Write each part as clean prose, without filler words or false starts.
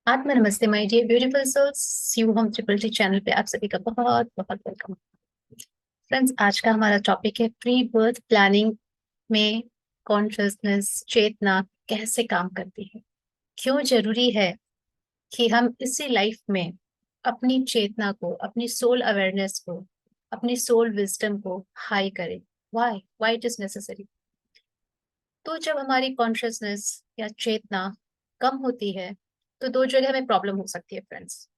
आत्मा नमस्ते my dear beautiful souls. You हम ट्रिपल टी चैनल पे आप सभी का बहुत बहुत वेलकम। फ्रेंड्स, आज का हमारा टॉपिक है प्री बर्थ प्लानिंग में कॉन्शियसनेस, चेतना कैसे काम करती है। क्यों जरूरी है कि हम इसी लाइफ में अपनी चेतना को, अपनी सोल अवेयरनेस को, अपनी सोल विजडम को हाई करें। Why why it is necessary. तो जब हमारी कॉन्शियसनेस या चेतना कम होती है तो दो जगह में प्रॉब्लम हो सकती है फ्रेंड्स।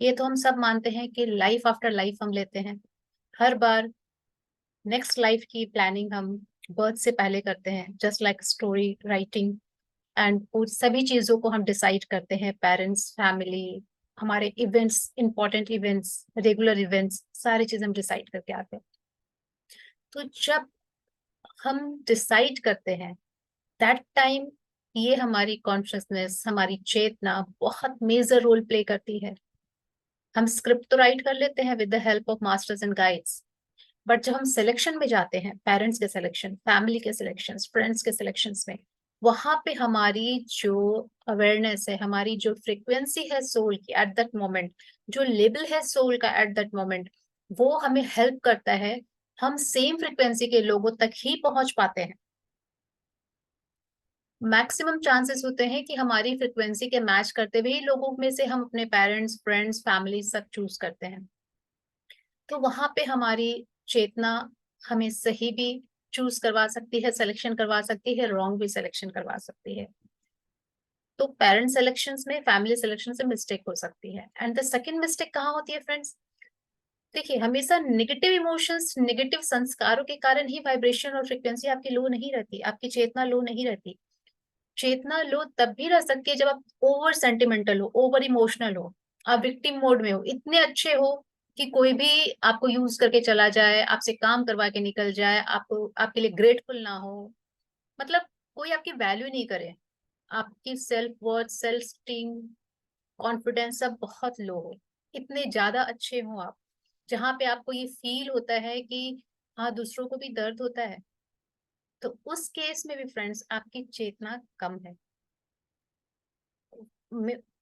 ये तो हम सब मानते हैं कि लाइफ आफ्टर लाइफ हम लेते हैं। हर बार नेक्स्ट लाइफ की प्लानिंग हम बर्थ से पहले करते हैं, just like story writing. And उन सभी चीजों को हम डिसाइड करते हैं, पेरेंट्स, फैमिली, हमारे events, important events, regular events, सारी चीज हम डिसाइड करके आते हैं। तो जब हम डिसाइड करते हैं दैट टाइम ये हमारी कॉन्शियसनेस, हमारी चेतना बहुत मेजर रोल प्ले करती है। हम स्क्रिप्ट तो राइट कर लेते हैं with the help of masters and guides, but जब हम सिलेक्शन में जाते हैं, पेरेंट्स के सिलेक्शन, फैमिली के सिलेक्शन, फ्रेंड्स के सिलेक्शन में, वहां पे हमारी जो अवेयरनेस है, हमारी जो फ्रिक्वेंसी है सोल की एट दैट मोमेंट, जो लेवल है सोल का एट दैट मोमेंट, वो हमें हेल्प करता है। हम सेम फ्रिक्वेंसी के लोगों तक ही पहुंच पाते हैं। मैक्सिमम चांसेस होते हैं कि हमारी फ्रिक्वेंसी के मैच करते हुए ही लोगों में से हम अपने पेरेंट्स, फ्रेंड्स, फैमिली सब चूज करते हैं। तो वहां पे हमारी चेतना हमें सही भी चूज करवा सकती है, सिलेक्शन करवा सकती है, रॉन्ग भी सिलेक्शन करवा सकती है। तो पेरेंट सिलेक्शंस में, फैमिली सिलेक्शन से मिस्टेक हो सकती है। एंड द सेकंड मिस्टेक कहाँ होती है फ्रेंड्स? देखिए, हमेशा नेगेटिव इमोशंस, नेगेटिव संस्कारों के कारण ही वाइब्रेशन और फ्रिक्वेंसी आपकी लो नहीं रहती, आपकी चेतना लो नहीं रहती। चेतना लो तब भी रह सकती है जब आप ओवर सेंटिमेंटल हो, ओवर इमोशनल हो, आप विक्टिम मोड में हो, इतने अच्छे हो कि कोई भी आपको यूज करके चला जाए, आपसे काम करवा के निकल जाए, आपको, आपके लिए ग्रेटफुल ना हो, मतलब कोई आपकी वैल्यू नहीं करे, आपकी self worth, self esteem, confidence सब बहुत लो हो, इतने ज्यादा अच्छे हो आप, जहाँ पे आपको ये फील होता है कि हाँ, दूसरों को भी दर्द होता है, तो उस केस में भी फ्रेंड्स आपकी चेतना कम है।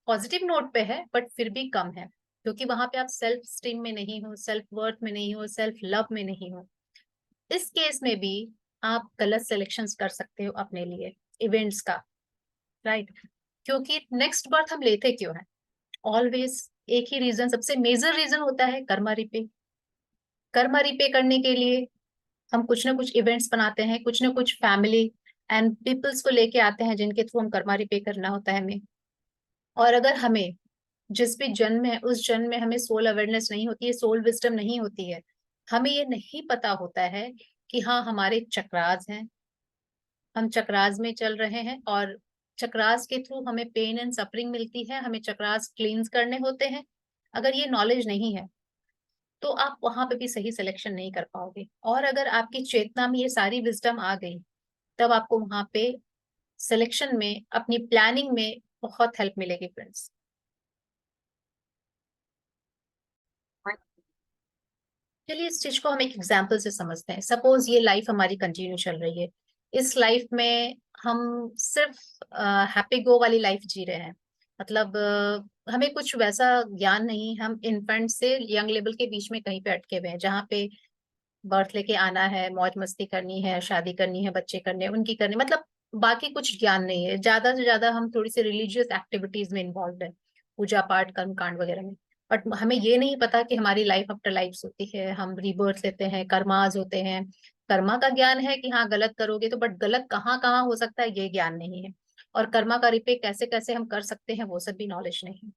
पॉजिटिव नोट पे है बट फिर भी कम है, क्योंकि वहां पे आप सेल्फ स्टीम में नहीं हो, सेल्फ वर्थ में नहीं हो, सेल्फ लव में नहीं हो। इस केस में भी आप गलत सिलेक्शंस कर सकते हो अपने लिए, इवेंट्स का, राइट। क्योंकि नेक्स्ट बर्थ हम लेते क्यों है? ऑलवेज एक ही रीजन, सबसे मेजर रीजन होता है कर्मा रिपे। कर्मा रिपे करने के लिए हम कुछ ना कुछ इवेंट्स बनाते हैं, कुछ ना कुछ फैमिली एंड पीपल्स को लेके आते हैं जिनके थ्रू हम कर्मा रिपे करना होता है हमें। और अगर हमें जिस भी जन्म है उस जन्म में हमें सोल अवेयरनेस नहीं होती है, सोल विजडम नहीं होती है, हमें ये नहीं पता होता है कि हाँ, हमारे चक्रास हैं, हम चक्रास में चल रहे हैं, और चक्रास के थ्रू हमें पेन एंड सफरिंग मिलती है, हमें चक्रास क्लींस करने होते हैं। अगर ये नॉलेज नहीं है तो आप वहां पे भी सही सिलेक्शन नहीं कर पाओगे। और अगर आपकी चेतना में ये सारी विजडम आ गई, तब आपको वहां पे सिलेक्शन में, अपनी प्लानिंग में बहुत हेल्प मिलेगी फ्रेंड्स। चलिए, इस चीज को हम एक एग्जाम्पल से समझते हैं। सपोज ये लाइफ हमारी कंटिन्यू चल रही है, इस लाइफ में हम सिर्फ हैप्पी गो वाली लाइफ जी रहे हैं। मतलब हमें कुछ वैसा ज्ञान नहीं, हम इन्फेंट से यंग लेवल के बीच में कहीं पे अटके हुए हैं, जहाँ पे बर्थ लेके आना है, मौज मस्ती करनी है, शादी करनी है, बच्चे करने हैं, उनकी करनी, मतलब बाकी कुछ ज्ञान नहीं है। ज्यादा से ज्यादा हम थोड़ी सी रिलीजियस एक्टिविटीज में इन्वॉल्व है, पूजा पाठ, कर्म कांड वगैरह में। बट हमें ये नहीं पता कि हमारी लाइफ आफ्टर लाइफ होती है, हम रीबर्थ लेते हैं, कर्माज होते हैं। कर्मा का ज्ञान है कि हाँ, गलत करोगे तो, बट गलत कहाँ कहाँ हो सकता है ये ज्ञान नहीं है। और कर्मा का रिपे कैसे कैसे हम कर सकते हैं वो सब भी नॉलेज नहीं है।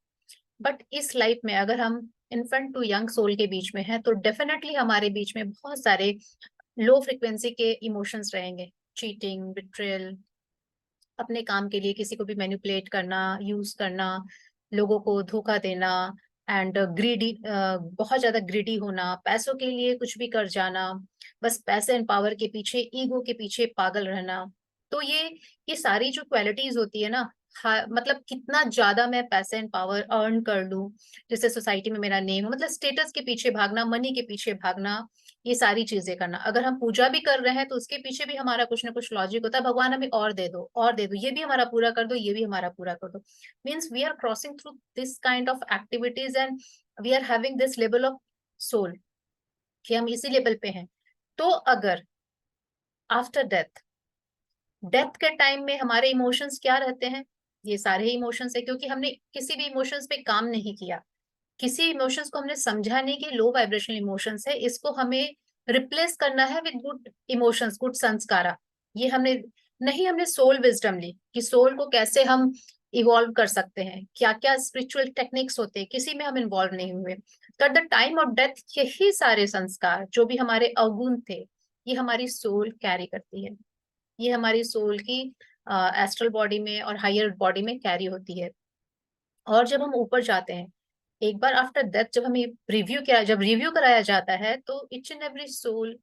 बट इस लाइफ में अगर हम इन्फेंट टू यंग सोल के बीच में है तो डेफिनेटली हमारे बीच में बहुत सारे लो फ्रिक्वेंसी के इमोशंस रहेंगे। चीटिंग, बिट्रेयल, अपने काम के लिए किसी को भी मैनिपुलेट करना, यूज करना, लोगों को धोखा देना, एंड ग्रीडी, बहुत ज्यादा ग्रीडी होना, पैसों के लिए कुछ भी कर जाना, बस पैसे एंड पावर के पीछे, ईगो के पीछे पागल रहना। तो ये सारी जो क्वालिटीज होती है ना, मतलब कितना ज्यादा मैं पैसे एंड पावर अर्न कर लूं, जिससे सोसाइटी में मेरा नेम हो, मतलब स्टेटस के पीछे भागना, मनी के पीछे भागना, ये सारी चीजें करना। अगर हम पूजा भी कर रहे हैं तो उसके पीछे भी हमारा कुछ ना कुछ लॉजिक होता है, भगवान हमें और दे दो, और दे दो, ये भी हमारा पूरा कर दो, ये भी हमारा पूरा कर दो। Means we are crossing through this kind of activities and we are having this level of soul, कि हम इसी लेवल पे हैं। तो अगर आफ्टर डेथ, डेथ के टाइम में हमारे इमोशंस क्या रहते हैं, ये सारे इमोशंस है, क्योंकि हमने किसी भी इमोशंस पे काम नहीं किया, किसी इमोशंस को हमने समझा नहीं कि लो वाइब्रेशनल इमोशंस है, इसको हमें रिप्लेस करना है विद गुड इमोशंस, गुड संस्कारा। ये हमने नहीं, हमने सोल विजडम ली कि सोल को कैसे हम इवॉल्व कर सकते हैं, क्या क्या स्पिरिचुअल टेक्निक्स होते हैं, किसी में हम इन्वॉल्व नहीं हुए। तो at the time of death यही सारे संस्कार जो भी हमारे अवगुण थे, ये हमारी सोल कैरी करती है, ये हमारी सोल की एस्ट्रल बॉडी में और हायर बॉडी में कैरी होती है। और जब हम ऊपर जाते हैं, एक बार आफ्टर डेथ जब रिव्यू कराया जाता है, तो इच एंड एवरी सोल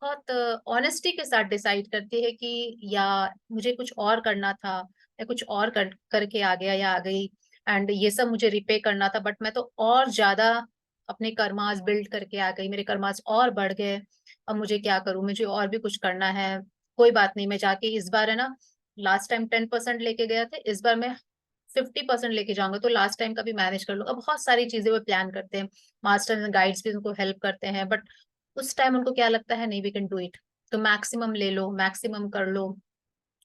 बहुत ऑनेस्टी के साथ डिसाइड करती है कि या मुझे कुछ और करना था, या कुछ और करके आ गया या आ गई, एंड ये सब मुझे रिपे करना था, बट मैं तो और ज्यादा अपने कर्मास बिल्ड करके आ गई, मेरे कर्मास और बढ़ गए, अब मुझे क्या करूं, मुझे और भी कुछ करना है। कोई बात नहीं, मैं जाके इस बार है ना, लास्ट टाइम 10% लेके गया था, इस बार मैं 50% लेके जाऊंगा, तो लास्ट टाइम का भी मैनेज कर लूंगा। बहुत सारी चीजें वो प्लान करते हैं, मास्टर्स एंड गाइड्स भी उनको हेल्प करते हैं, बट उस टाइम उनको क्या लगता है, नहीं वी कैन डू इट, तो मैक्सिमम ले लो, मैक्सिमम कर लो।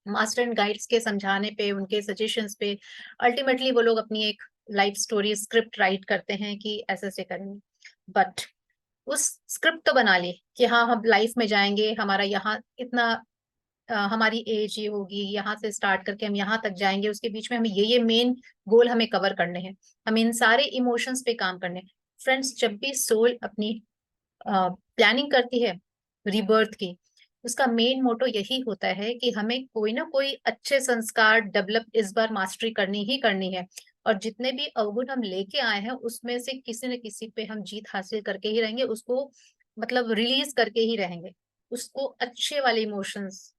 मास्टर एंड गाइड्स के समझाने पे, उनके सजेशंस पे अल्टीमेटली वो लोग अपनी एक लाइफ स्टोरी स्क्रिप्ट राइट करते हैं कि ऐसे ऐसे करेंगे। बट उस स्क्रिप्ट तो बना ली कि हाँ हम लाइफ में जाएंगे, हमारा यहाँ इतना हमारी एज ये होगी, यहाँ से स्टार्ट करके हम यहाँ तक जाएंगे, उसके बीच में हमें ये मेन गोल हमें कवर करने हैं, हमें इन सारे इमोशंस पे काम करने हैं। फ्रेंड्स, जब भी सोल अपनी प्लानिंग करती है रिबर्थ की, उसका मेन मोटो यही होता है कि हमें कोई ना कोई अच्छे संस्कार डेवलप इस बार मास्टरी करनी ही करनी है, और जितने भी अवगुण हम लेके आए हैं उसमें से किसी न किसी पे हम जीत हासिल करके ही रहेंगे, उसको मतलब रिलीज करके ही रहेंगे, उसको अच्छे वाले इमोशंस,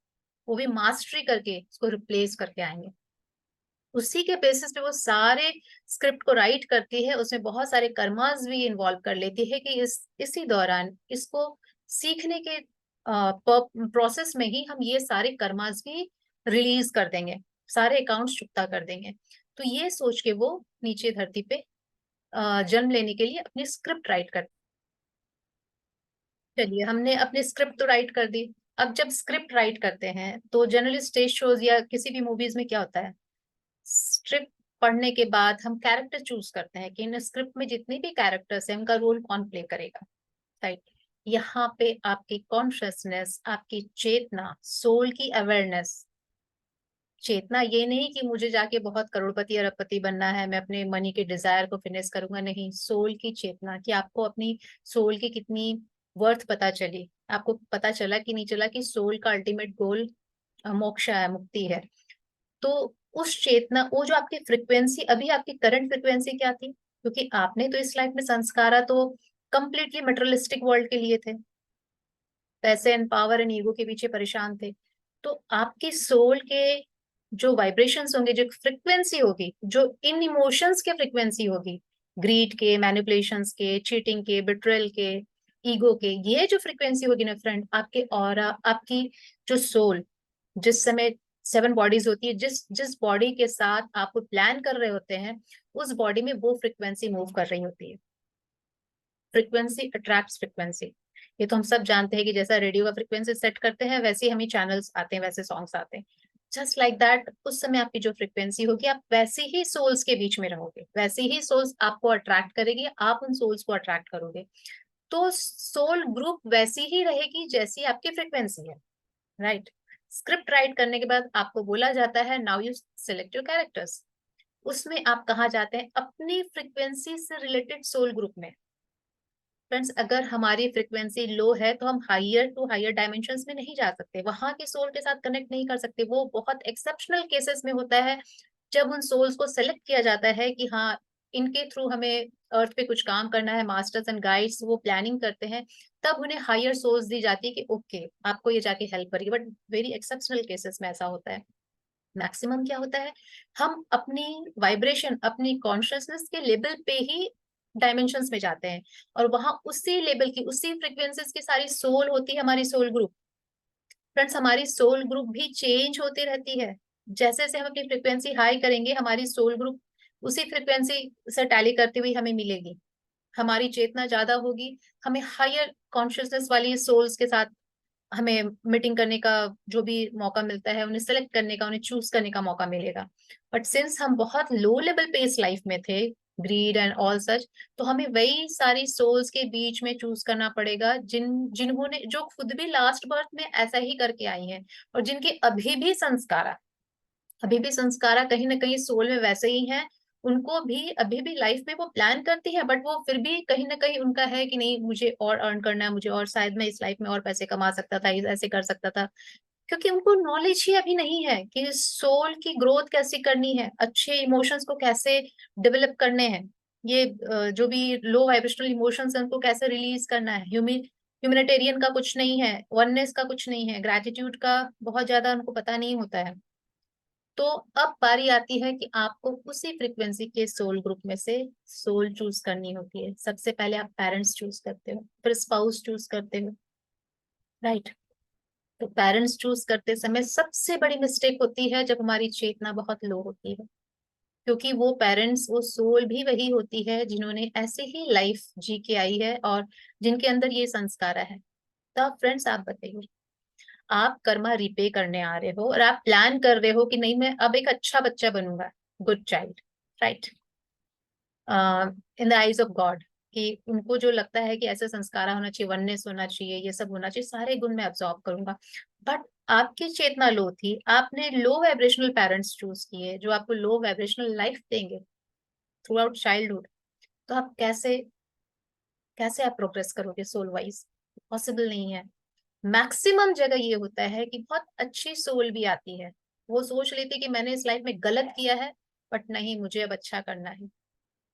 वो भी मास्टरी करके उसको रिप्लेस करके आएंगे। उसी के बेसिस पे वो सारे स्क्रिप्ट को राइट करती है, उसमें बहुत सारे कर्मास भी इन्वॉल्व कर लेती है कि इसी दौरान इसको सीखने के प्रोसेस में ही हम ये सारे कर्मास भी रिलीज कर देंगे, सारे अकाउंट्स चुकता कर देंगे। तो ये सोच के वो नीचे धरती पे जन्म लेने के लिए अपनी स्क्रिप्ट राइट कर, चलिए हमने अपनी स्क्रिप्ट तो राइट कर दी। अब जब स्क्रिप्ट राइट करते हैं तो जनरली स्टेज शोज या किसी भी मूवीज में क्या होता है, स्क्रिप्ट पढ़ने के बाद हम कैरेक्टर चूज करते हैं कि इन स्क्रिप्ट में जितने भी कैरेक्टर्स हैं उनका रोल कौन प्ले करेगा, राइट। यहाँ पे आपकी कॉन्शियसनेस, आपकी चेतना, सोल की अवेयरनेस, चेतना ये नहीं कि मुझे जाके बहुत करोड़पति अरबपति बनना है, मैं अपने मनी के डिजायर को फिनिश करूंगा, नहीं, सोल की चेतना कि आपको अपनी सोल की कितनी वर्थ पता चली, आपको पता चला कि नहीं चला कि सोल का अल्टीमेट गोल मोक्ष है, मुक्ति है। तो उस चेतना, वो जो आपकी फ्रिक्वेंसी, अभी आपकी करंट फ्रिक्वेंसी क्या थी, क्योंकि आपने तो इस लाइफ में संस्कारा तो कंप्लीटली मटेरियलिस्टिक वर्ल्ड के लिए थे, पैसे एंड पावर एंड ईगो के पीछे परेशान थे। तो आपकी सोल के जो वाइब्रेशंस होंगे, जो फ्रिक्वेंसी होगी, जो इन इमोशंस के फ्रिक्वेंसी होगी, ग्रीड के, मैनिपुलेशंस के, चीटिंग के, बिट्रेल के, ईगो के, ये जो फ्रिक्वेंसी होगी ना फ्रेंड, आपके ऑरा, आपकी जो सोल, जिस समय 7 बॉडीज होती है, जिस जिस बॉडी के साथ आप प्लान कर रहे होते हैं, उस बॉडी में वो फ्रिक्वेंसी मूव कर रही होती है। फ्रिक्वेंसी अट्रैक्ट्स फ्रिक्वेंसी, ये तो हम सब जानते हैं कि जैसा रेडियो का फ्रिक्वेंसी सेट करते हैं वैसे ही हमें चैनल्स आते हैं, वैसे सॉन्ग्स आते हैं। जस्ट लाइक दैट, उस समय आपकी जो फ्रिक्वेंसी होगी, आप वैसे ही सोल्स के बीच में रहोगे, वैसे ही सोल्स आपको अट्रैक्ट करेगी, आप उन सोल्स को अट्रैक्ट करोगे। तो सोल ग्रुप वैसी ही रहेगी जैसी आपकी फ्रिक्वेंसी है, राइट। स्क्रिप्ट राइट करने के बाद आपको बोला जाता है now you select your characters, उसमें आप कहा जाते हैं अपनी फ्रिक्वेंसी से रिलेटेड सोल ग्रुप में। फ्रेंड्स, अगर हमारी फ्रिक्वेंसी लो है तो हम हायर टू हायर डायमेंशंस में नहीं जा सकते, वहां के सोल के साथ कनेक्ट नहीं कर सकते। वो बहुत एक्सेप्शनल केसेस में होता है जब उन सोल्स को सेलेक्ट किया जाता है कि हाँ, इनके थ्रू हमें अर्थ पे कुछ काम करना है, मास्टर्स एंड गाइड्स वो प्लानिंग करते हैं, तब उन्हें हायर सोल्स दी जाती है कि ओके आपको ये जाके हेल्प करिए, बट वेरी एक्सेप्शनल केसेस में ऐसा होता है। मैक्सिमम क्या होता है, हम अपनी वाइब्रेशन, अपनी कॉन्शियसनेस के लेवल पे ही डायमेंशंस में जाते हैं, और वहां उसी लेवल की, उसी फ्रिक्वेंसीज की सारी सोल होती है, हमारी सोल ग्रुप। फ्रेंड्स, हमारी सोल ग्रुप भी चेंज होती रहती है। जैसे जैसे हम अपनी फ्रिक्वेंसी हाई करेंगे, हमारी सोल ग्रुप उसी फ्रिक्वेंसी से टैली करती हुई हमें मिलेगी। हमारी चेतना ज्यादा होगी, हमें हायर कॉन्शियसनेस वाली सोल्स के साथ हमें मीटिंग करने का जो भी मौका मिलता है, उन्हें सेलेक्ट करने का, उन्हें चूज करने का मौका मिलेगा। बट सिंस हम बहुत लो लेवल पे इस लाइफ में थे, ग्रीड एंड ऑल सच, तो हमें वही सारी सोल्स के बीच में चूज करना पड़ेगा जिन्होंने, जो खुद भी लास्ट बर्थ में ऐसा ही करके आई हैं, और जिनके अभी भी संस्कारा कहीं ना कहीं सोल में वैसे ही हैं। उनको भी अभी भी लाइफ में वो प्लान करती है, बट वो फिर भी कहीं ना कहीं उनका है कि नहीं, मुझे और अर्न करना है, मुझे और शायद मैं इस लाइफ में और पैसे कमा सकता था, ऐसे कर सकता था। क्योंकि उनको नॉलेज ही अभी नहीं है कि सोल की ग्रोथ कैसे करनी है, अच्छे इमोशंस को कैसे डेवलप करने हैं, ये जो भी लो वाइब्रेशनल इमोशंस है उनको कैसे रिलीज करना है। ह्यूमैनिटेरियन का कुछ नहीं है, वननेस का कुछ नहीं है, ग्रैटिट्यूड का बहुत ज्यादा उनको पता नहीं होता है। तो अब बारी आती है कि आपको उसी फ्रीक्वेंसी के सोल ग्रुप में से सोल चूज करनी होती है। सबसे पहले आप पेरेंट्स चूज करते हो, फिर स्पाउस चूज करते हो, राइट। तो पेरेंट्स चूज करते समय सबसे बड़ी मिस्टेक होती है जब हमारी चेतना बहुत लो होती है, क्योंकि वो पेरेंट्स, वो सोल भी वही होती है जिन्होंने ऐसे ही लाइफ जी के आई है और जिनके अंदर ये संस्कार है। तो आप फ्रेंड्स, आप बताइए, आप कर्मा रिपे करने आ रहे हो और आप प्लान कर रहे हो कि नहीं, मैं अब एक अच्छा बच्चा बनूंगा, good child, right, in the eyes of God, कि उनको जो लगता है कि ऐसे संस्कार होना चाहिए, वननेस होना चाहिए, ये सब होना चाहिए, सारे गुण मैं अब्सॉर्ब करूंगा। बट आपकी चेतना लो थी, आपने लो वाइब्रेशनल पेरेंट्स चूज किए जो आपको लो वाइब्रेशनल लाइफ देंगे थ्रू आउट चाइल्डहुड। तो आप कैसे कैसे आप प्रोग्रेस करोगे सोल वाइज? पॉसिबल नहीं है। मैक्सिमम जगह ये होता है कि बहुत अच्छी सोल भी आती है, वो सोच लेती है कि मैंने इस लाइफ में गलत किया है, बट नहीं, मुझे अब अच्छा करना है,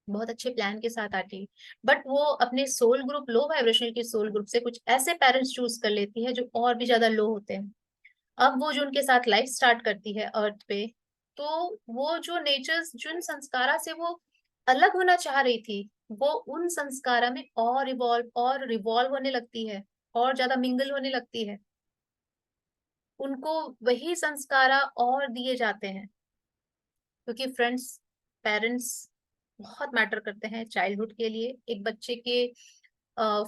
बहुत अच्छे प्लान के साथ आती है। बट वो अपने सोल ग्रुप, लो वाइब्रेशनल की सोल ग्रुप से कुछ ऐसे पेरेंट्स चूज कर लेती है जो और भी ज्यादा लो होते हैं। अब वो जो उनके साथ लाइफ स्टार्ट करती है अर्थ पे, तो वो जो नेचर्स, जिन संस्कारा से वो अलग होना चाह रही थी, वो उन संस्कारा में और रिवॉल्व होने लगती है, और ज्यादा मिंगल होने लगती है। उनको वही संस्कारा और दिए जाते हैं, क्योंकि फ्रेंड्स, पेरेंट्स बहुत मैटर करते हैं चाइल्डहुड के लिए, एक बच्चे के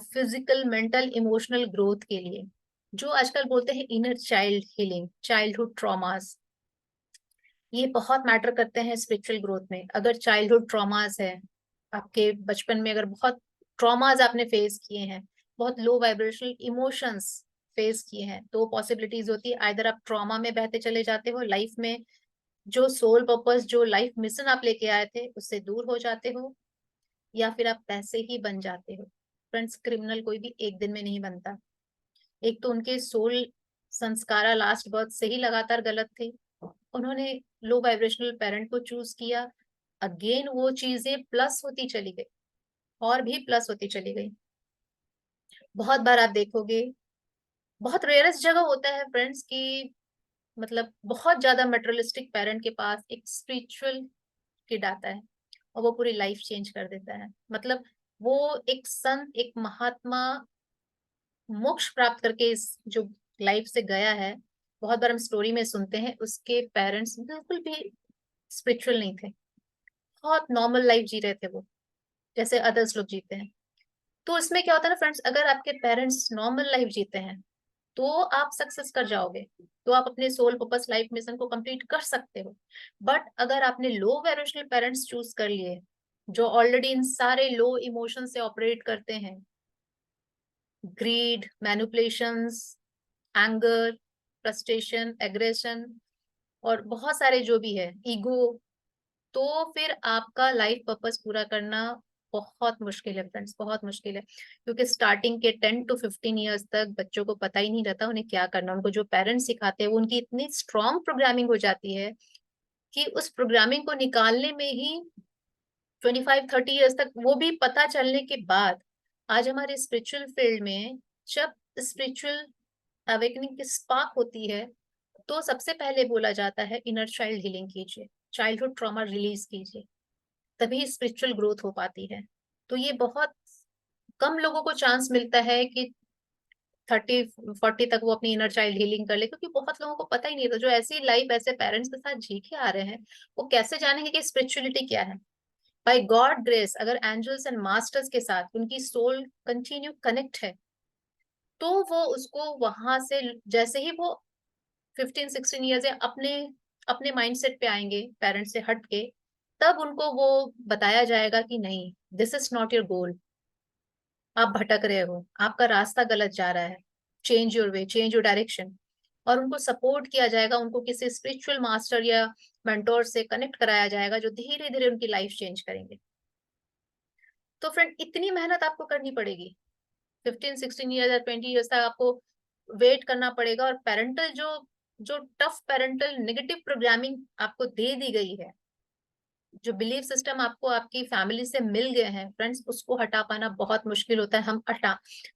फिजिकल, मेंटल, इमोशनल ग्रोथ के लिए। जो आजकल बोलते हैं inner child healing, childhood traumas, ये बहुत मैटर करते हैं स्पिरिचुअल ग्रोथ में। अगर चाइल्डहुड ट्रॉमास है आपके, बचपन में अगर बहुत ट्रॉमास आपने फेस किए हैं, बहुत लो वाइब्रेशनल इमोशंस फेस किए हैं, तो पॉसिबिलिटीज होती है आइदर आप ट्रॉमा में बहते चले जाते हो लाइफ में, जो सोल पर्पस, जो लाइफ मिशन आप लेके आए थे उससे दूर हो जाते हो, या फिर आप पैसे ही बन जाते हो। फ्रेंड्स, क्रिमिनल कोई भी एक दिन में नहीं बनता। एक तो उनके सोल संस्कारा लास्ट बर्थ से ही लगातार गलत थे, उन्होंने लो वाइब्रेशनल पेरेंट को चूज किया, अगेन वो चीजें प्लस होती चली गई, और भी प्लस होती चली गई। बहुत बार आप देखोगे, बहुत रेयरेस्ट जगह होता है फ्रेंड्स कि मतलब बहुत ज्यादा मटेरियलिस्टिक पेरेंट के पास एक स्पिरिचुअल किड आता है, और वो पूरी लाइफ चेंज कर देता है। मतलब वो एक संत, एक महात्मा, मोक्ष प्राप्त करके इस जो लाइफ से गया है, बहुत बार हम स्टोरी में सुनते हैं, उसके पेरेंट्स बिल्कुल भी स्पिरिचुअल नहीं थे, बहुत नॉर्मल लाइफ जी रहे थे वो, जैसे अदर्स लोग जीते हैं। तो इसमें क्या होता है ना फ्रेंड्स, अगर आपके पेरेंट्स नॉर्मल लाइफ जीते हैं तो आप सक्सेस कर जाओगे, तो आप अपने सोल पर्पस लाइफ मिशन को कंप्लीट कर सकते हो। बट अगर आपने लो वाइब्रेशनल पेरेंट्स चूज कर लिए, जो ऑलरेडी इन सारे लो इमोशन से ऑपरेट करते हैं, greed, manipulations, anger, frustration, aggression, और बहुत सारे जो भी है, ईगो, तो फिर आपका लाइफ पर्पस पूरा करना बहुत मुश्किल है फ्रेंड्स, बहुत मुश्किल है। क्योंकि स्टार्टिंग के 10 to 15 ईयर्स तक बच्चों को पता ही नहीं रहता उन्हें क्या करना। उनको जो पेरेंट्स सिखाते हैं वो उनकी इतनी स्ट्रॉन्ग प्रोग्रामिंग हो जाती है कि उस प्रोग्रामिंग को निकालने में ही 25-30 ईयर्स तक, वो भी पता चलने के बाद, आज हमारे स्पिरिचुअल फील्ड में जब स्पिरिचुअल अवेकनिंग की स्पार्क होती है, तो सबसे पहले बोला जाता है इनर चाइल्ड हीलिंग कीजिए, चाइल्डहुड ट्रॉमा रिलीज कीजिए, तभी स्पिरिचुअल ग्रोथ हो पाती है। तो ये बहुत कम लोगों को चांस मिलता है कि 30-40 तक वो अपनी इनर चाइल्ड हीलिंग कर ले, क्योंकि बहुत लोगों को पता ही नहीं था। जो ऐसी लाइफ ऐसे पेरेंट्स के साथ जी के आ रहे हैं, वो कैसे जानेंगे कि स्पिरिचुअलिटी क्या है। बाय गॉड ग्रेस, अगर एंजल्स एंड मास्टर्स के साथ उनकी सोल कंटिन्यू कनेक्ट है, तो वो उसको वहां से, जैसे ही वो 15-16 ईयर्स या अपने अपने माइंडसेट पे आएंगे पेरेंट्स से हट के, तब उनको वो बताया जाएगा कि नहीं, this is not your goal, आप भटक रहे हो, आपका रास्ता गलत जा रहा है, change your way, change your direction. और उनको सपोर्ट किया जाएगा, उनको किसी स्पिरिचुअल मास्टर या मेंटोर से कनेक्ट कराया जाएगा, जो धीरे धीरे उनकी लाइफ चेंज करेंगे। तो फ्रेंड, इतनी मेहनत आपको करनी पड़ेगी, 15-16 ईयर्स या 20 ईयर्स तक आपको वेट करना पड़ेगा। और पेरेंटल जो जो टफ पेरेंटल नेगेटिव प्रोग्रामिंग आपको दे दी गई है, जो बिलीफ सिस्टम आपको आपकी फैमिली से मिल गए हैं फ्रेंड्स, उसको हटा पाना बहुत मुश्किल होता है।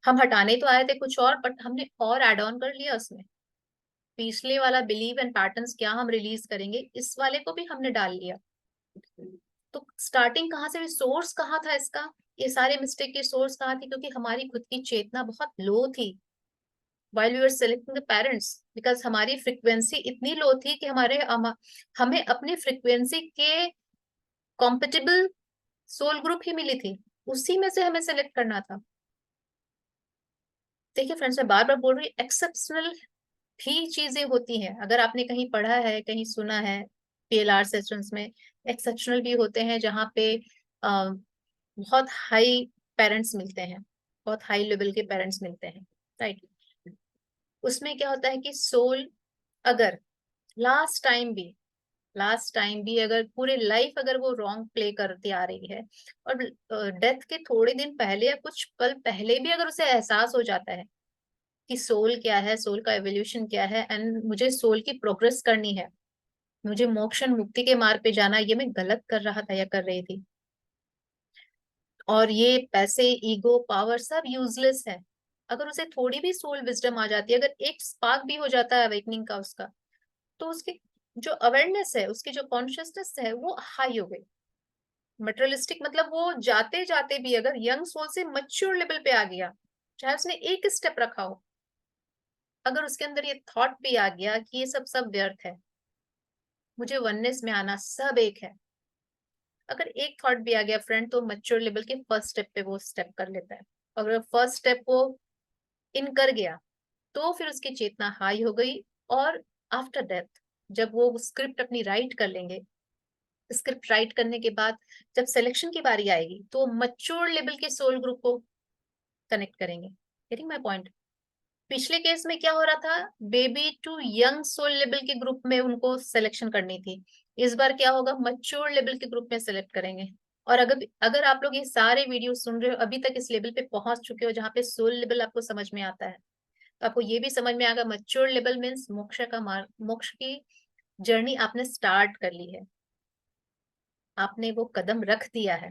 हम हटाने तो आए थे कुछ और, बट हमने और एड ऑन कर लिया उसमें। पिछले वाला बिलीव एंड पैटर्न्स क्या हम रिलीज करेंगे, इस वाले को भी हमने डाल लिया। तो स्टार्टिंग कहाँ से हुई, सोर्स कहाँ था इसका, ये सारे मिस्टेक की सोर्स कहाँ थी? क्योंकि हमारी खुद की चेतना बहुत लो थी while we were selecting the parents, because हमारी फ्रिक्वेंसी इतनी लो थी कि हमें अपनी फ्रिक्वेंसी के कॉम्पेटेबल सोल ग्रुप ही मिली थी, उसी में से हमें सेलेक्ट करना था। देखिए फ्रेंड्स, मैं बार बार बोल रही हूँ, एक्सेप्शनल भी चीजें होती हैं। अगर आपने कहीं पढ़ा है, कहीं सुना है, पीएलआर सेशंस में एक्सेप्शनल भी होते हैं, जहाँ पे बहुत हाई पेरेंट्स मिलते हैं, बहुत हाई लेवल के पेरेंट्स मिलते हैं, राइट। उसमें क्या होता है कि सोल अगर लास्ट टाइम भी अगर पूरे लाइफ अगर वो रॉन्ग प्ले करती आ रही है, और डेथ के थोड़े दिन पहले या कुछ पल पहले भी अगर उसे एहसास हो जाता है कि सोल क्या है, सोल का एवोल्यूशन क्या है, एंड मुझे सोल की प्रोग्रेस करनी है, मुझे मोक्ष और मुक्ति के मार्ग पे जाना, ये मैं गलत कर रहा था या कर रही थी, और ये पैसे, ईगो, पावर सब यूजलेस है, अगर उसे थोड़ी भी सोल विजडम आ जाती है, अगर एक स्पार्क भी हो जाता है अवेकनिंग का उसका, तो उसकी जो अवेयरनेस है, उसकी जो कॉन्शियसनेस है, वो हाई हो गई। मटेरियलिस्टिक मतलब वो जाते जाते भी अगर यंग सोल से मच्योर लेवल पे आ गया, चाहे उसने एक स्टेप रखा हो, अगर उसके अंदर ये थॉट भी आ गया कि ये सब सब व्यर्थ है, मुझे वननेस में आना सब एक है, अगर एक थॉट भी आ गया फ्रेंड, तो मच्योर लेवल के फर्स्ट स्टेप पे वो स्टेप कर लेता है। अगर फर्स्ट स्टेप वो इन कर गया, तो फिर उसकी चेतना हाई हो गई। और आफ्टर डेथ जब वो स्क्रिप्ट अपनी राइट कर लेंगे, स्क्रिप्ट राइट करने के बाद जब सिलेक्शन की बारी आएगी, तो मच्योर लेवल के सोल ग्रुप को कनेक्ट करेंगे। Getting my point? पिछले केस में क्या हो रहा था, baby to young soul level के ग्रुप में उनको सिलेक्शन करनी थी, इस बार क्या होगा, मच्योर लेवल के ग्रुप में सिलेक्ट करेंगे। और अगर अगर आप लोग ये सारे वीडियो सुन रहे हो, अभी तक इस लेवल पे पहुंच चुके हो जहाँ पे सोल लेवल आपको समझ में आता है, तो आपको ये भी समझ में आएगा मच्योर लेवल मीन्स मोक्ष का मार्ग, मोक्ष की जर्नी आपने स्टार्ट कर ली है, आपने वो कदम रख दिया है।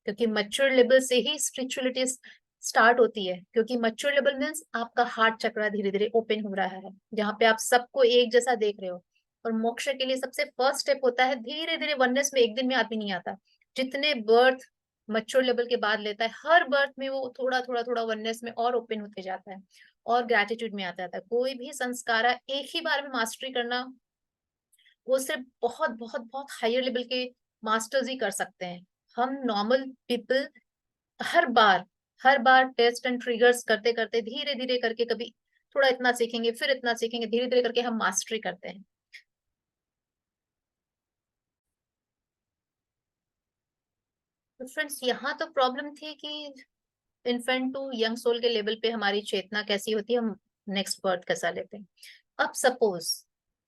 क्योंकि मच्योर लेवल से ही स्पिरिचुअलिटी स्टार्ट होती है, क्योंकि मच्योर लेवल मीन्स आपका हार्ट चक्र धीरे धीरे ओपन हो रहा है, जहाँ पे आप सबको एक जैसा देख रहे हो। और मोक्ष के लिए सबसे फर्स्ट स्टेप होता है धीरे धीरे वननेस में, एक दिन में आदमी नहीं आता, जितने बर्थ मच्योर लेवल के बाद लेता है, हर बर्थ में वो थोड़ा थोड़ा थोड़ा वननेस में और ओपन होते जाता है, और ग्रेटिट्यूड में आता है। कोई भी संस्कार एक ही बार में मास्टरी करना, वो सिर्फ बहुत बहुत बहुत हायर लेवल के मास्टर्स ही कर सकते हैं। हम नॉर्मल पीपल हर बार टेस्ट एंड ट्रिगर्स करते करते धीरे धीरे करके, कभी थोड़ा इतना सीखेंगे, फिर इतना सीखेंगे, धीरे धीरे करके हम मास्टरी करते हैं। तो फ्रेंड्स, यहाँ तो प्रॉब्लम थी कि इन्फेंट टू यंग सोल के लेवल पे हमारी चेतना कैसी होती है, हम नेक्स्ट बर्थ कैसा लेते हैं। अब सपोज